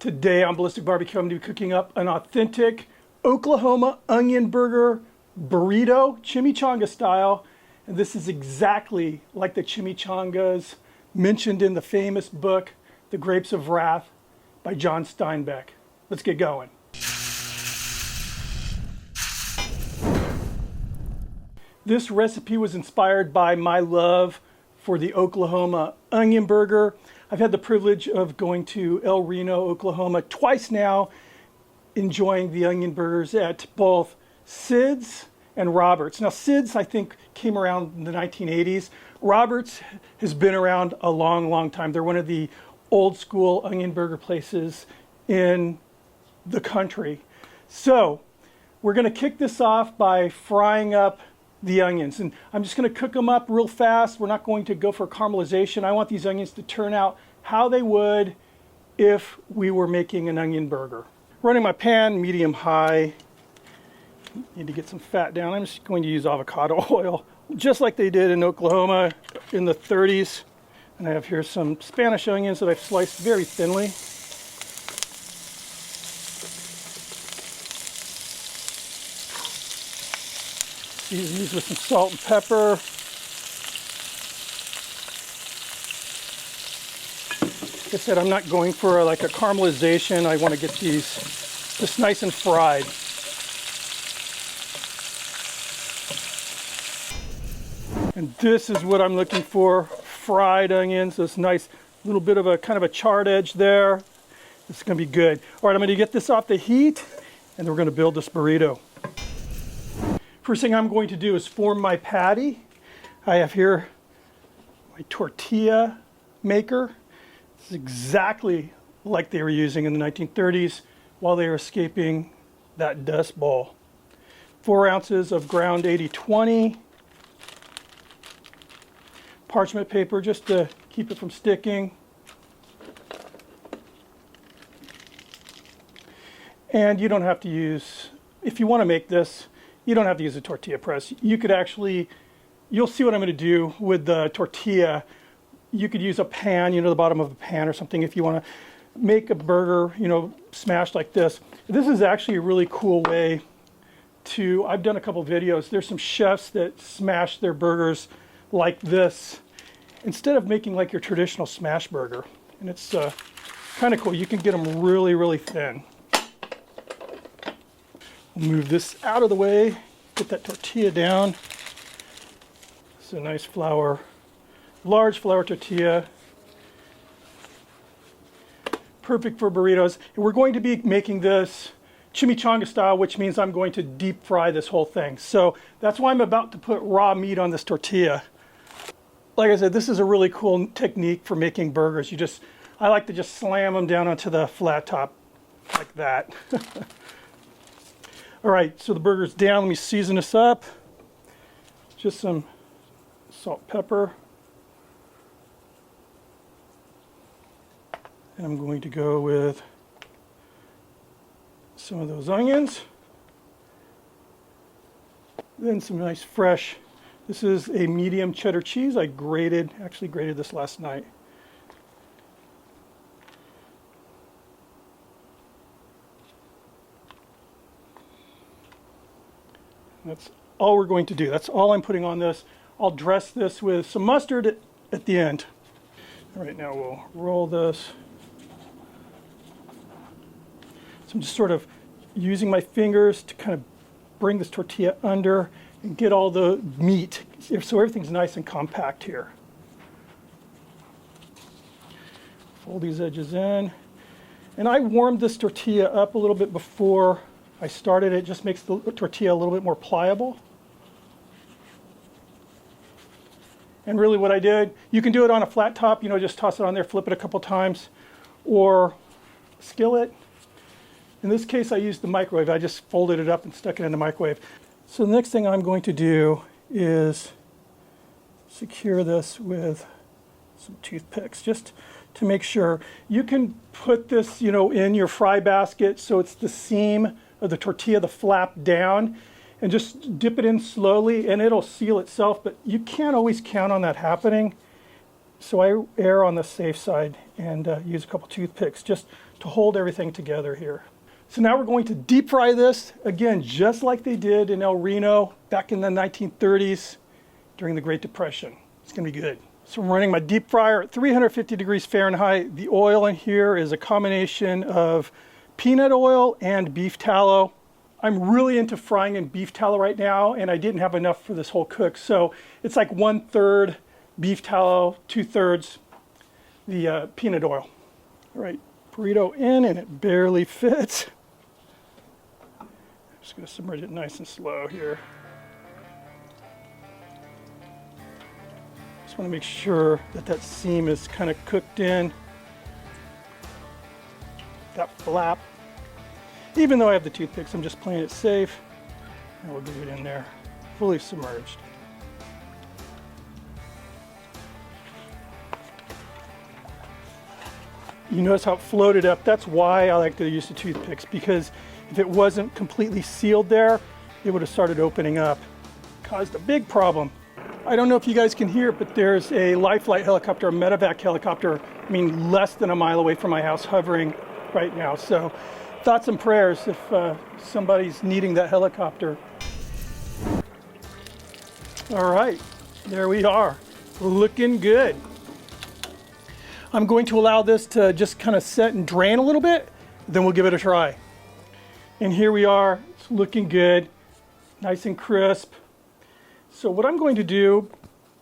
Today on Ballistic Barbecue, I'm going to be cooking up an authentic Oklahoma onion burger burrito, chimichanga style. And this is exactly like the chimichangas mentioned in the famous book, The Grapes of Wrath by John Steinbeck. Let's get going. This recipe was inspired by my love for the Oklahoma onion burger. I've had the privilege of going to Reno, Oklahoma twice now, enjoying the onion burgers at both Sid's and Robert's. Now Sid's, I think, came around in the 1980s. Robert's has been around a long, long time. They're one of the old school onion burger places in the country. So we're going to kick this off by frying up the onions, and I'm just going to cook them up real fast. We're not going to go for caramelization. I want these onions to turn out how they would if we were making an onion burger. Running my pan medium high. Need to get some fat down. I'm just going to use avocado oil, just like they did in Oklahoma in the 30s. And I have here some Spanish onions that I've sliced very thinly. Season these with some salt and pepper. Like I said, I'm not going for like a caramelization. I want to get these just nice and fried. And this is what I'm looking for, fried onions. This nice little bit of a kind of a charred edge there. This is going to be good. All right, I'm going to get this off the heat, and then we're going to build this burrito. First thing I'm going to do is form my patty. I have here my tortilla maker. This is exactly like they were using in the 1930s while they were escaping that Dust Bowl. 4 ounces of ground 80/20. Parchment paper just to keep it from sticking. And you don't have to use, if you want to make this, you don't have to use a tortilla press. You could actually, you'll see what I'm going to do with the tortilla. You could use a pan, the bottom of a pan or something if you want to make a burger, smashed like this. This is actually a really cool way to, I've done a couple videos. There's some chefs that smash their burgers like this instead of making like your traditional smash burger. And it's kind of cool. You can get them really, really thin. Move this out of the way, get that tortilla down. It's a nice flour, large flour tortilla. Perfect for burritos. And we're going to be making this chimichanga style, which means I'm going to deep fry this whole thing. So that's why I'm about to put raw meat on this tortilla. Like I said, this is a really cool technique for making burgers. I like to just slam them down onto the flat top like that. All right, so the burger's down. Let me season this up. Just some salt, pepper. And I'm going to go with some of those onions. Then some nice fresh, this is a medium cheddar cheese. I actually grated this last night. That's all we're going to do. That's all I'm putting on this. I'll dress this with some mustard at the end. All right, now we'll roll this. So I'm just sort of using my fingers to kind of bring this tortilla under and get all the meat so everything's nice and compact here. Fold these edges in. And I warmed this tortilla up a little bit before I started. It just makes the tortilla a little bit more pliable. And really what I did, you can do it on a flat top, just toss it on there, flip it a couple times, or skillet. In this case, I used the microwave. I just folded it up and stuck it in the microwave. So the next thing I'm going to do is secure this with some toothpicks, just to make sure. You can put this, in your fry basket so it's the seam of the tortilla, the flap down, and just dip it in slowly and it'll seal itself, but you can't always count on that happening. So I err on the safe side and use a couple toothpicks just to hold everything together here. So now we're going to deep fry this, again, just like they did in El Reno back in the 1930s during the Great Depression. It's gonna be good. So I'm running my deep fryer at 350 degrees Fahrenheit. The oil in here is a combination of peanut oil and beef tallow. I'm really into frying in beef tallow right now, and I didn't have enough for this whole cook. So it's like 1/3 beef tallow, 2/3 the peanut oil. All right, burrito in, and it barely fits. I'm just gonna submerge it nice and slow here. Just wanna make sure that that seam is kind of cooked in. That flap. Even though I have the toothpicks, I'm just playing it safe. And we'll get it in there, fully submerged. You notice how it floated up. That's why I like to use the toothpicks, because if it wasn't completely sealed there, it would have started opening up. Caused a big problem. I don't know if you guys can hear it, but there's a life flight helicopter, a medevac helicopter, I mean less than a mile away from my house, hovering right now. So thoughts and prayers if somebody's needing that helicopter. All right, there we are, looking good. I'm going to allow this to just kind of set and drain a little bit, then we'll give it a try. And here we are, it's looking good, nice and crisp. So what I'm going to do,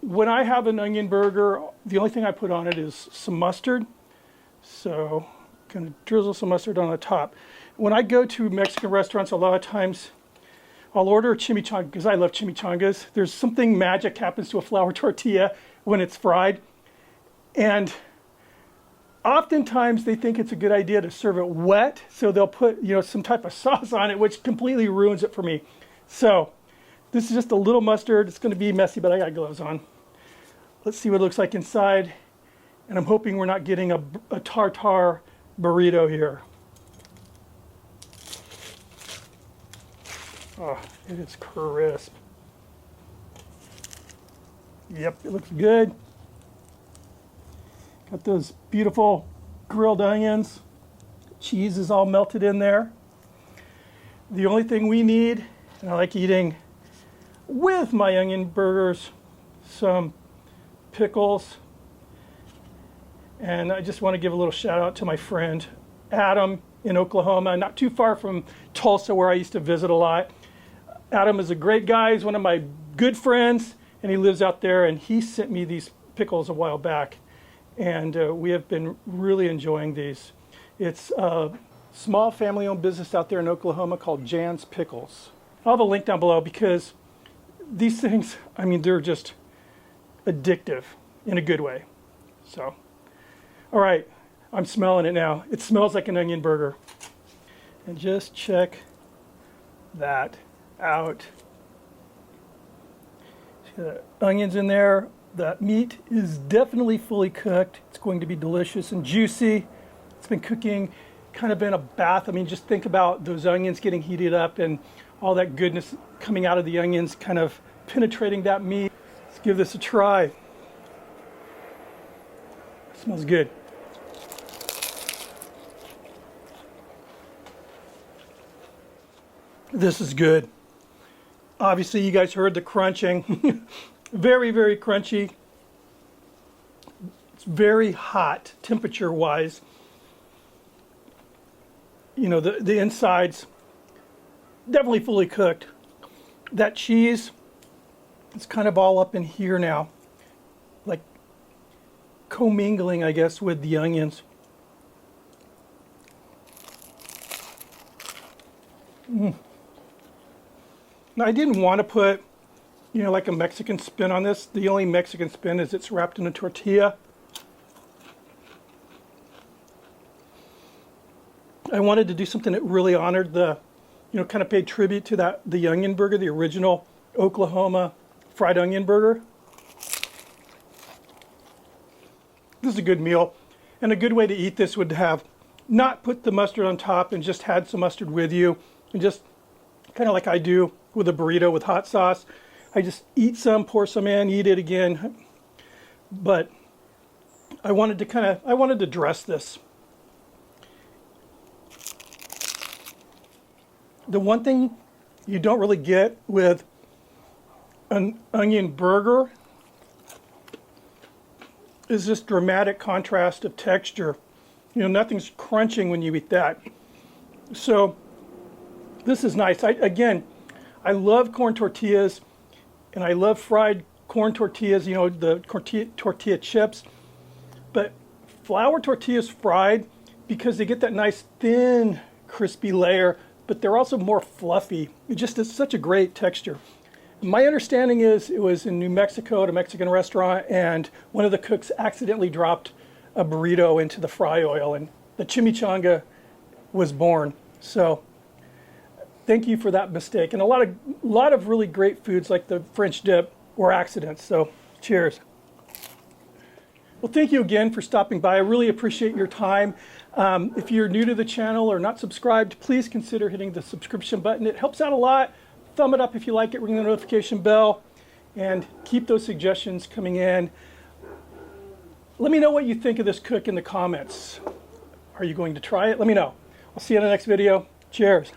when I have an onion burger, the only thing I put on it is some mustard. So I'm going to drizzle some mustard on the top. When I go to Mexican restaurants, a lot of times I'll order a chimichanga because I love chimichangas. There's something magic happens to a flour tortilla when it's fried. And oftentimes they think it's a good idea to serve it wet, so they'll put, you know, some type of sauce on it, which completely ruins it for me. So this is just a little mustard. It's going to be messy, but I got gloves on. Let's see what it looks like inside. And I'm hoping we're not getting a tartar burrito here. Oh, it is crisp. Yep, it looks good. Got those beautiful grilled onions. Cheese is all melted in there. The only thing we need, and I like eating with my onion burgers, some pickles. And I just want to give a little shout out to my friend Adam in Oklahoma, not too far from Tulsa, where I used to visit a lot. Adam is a great guy. He's one of my good friends, and he lives out there, and he sent me these pickles a while back. And we have been really enjoying these. It's a small family-owned business out there in Oklahoma called Jan's Pickles. I'll have a link down below because these things, I mean, they're just addictive in a good way. So, all right, I'm smelling it now. It smells like an onion burger. And just check that out. See the onions in there. The meat is definitely fully cooked. It's going to be delicious and juicy. It's been cooking, kind of in a bath. I mean, just think about those onions getting heated up and all that goodness coming out of the onions, kind of penetrating that meat. Let's give this a try. It smells good. This is good. Obviously, you guys heard the crunching. Very, very crunchy. It's very hot, temperature-wise. You know, the insides definitely fully cooked. That cheese is kind of all up in here now, like commingling, I guess, with the onions. Now, I didn't want to put, you know, like a Mexican spin on this. The only Mexican spin is it's wrapped in a tortilla. I wanted to do something that really honored the, you know, kind of paid tribute to the onion burger, the original Oklahoma fried onion burger. This is a good meal, and a good way to eat this would have not put the mustard on top and just had some mustard with you, and just kind of like I do with a burrito with hot sauce. I just eat some, pour some in, eat it again. But I wanted to dress this. The one thing you don't really get with an onion burger is this dramatic contrast of texture. You know, nothing's crunching when you eat that. So this is nice. Again, I love corn tortillas, and I love fried corn tortillas, you know, the tortilla chips. But flour tortillas fried, because they get that nice thin, crispy layer, but they're also more fluffy. It just is such a great texture. My understanding is it was in New Mexico at a Mexican restaurant, and one of the cooks accidentally dropped a burrito into the fry oil, and the chimichanga was born. So thank you for that mistake. And a lot of really great foods like the French dip were accidents. So cheers. Well, thank you again for stopping by. I really appreciate your time. If you're new to the channel or not subscribed, please consider hitting the subscription button. It helps out a lot. Thumb it up if you like it, ring the notification bell, and keep those suggestions coming in. Let me know what you think of this cook in the comments. Are you going to try it? Let me know. I'll see you in the next video. Cheers.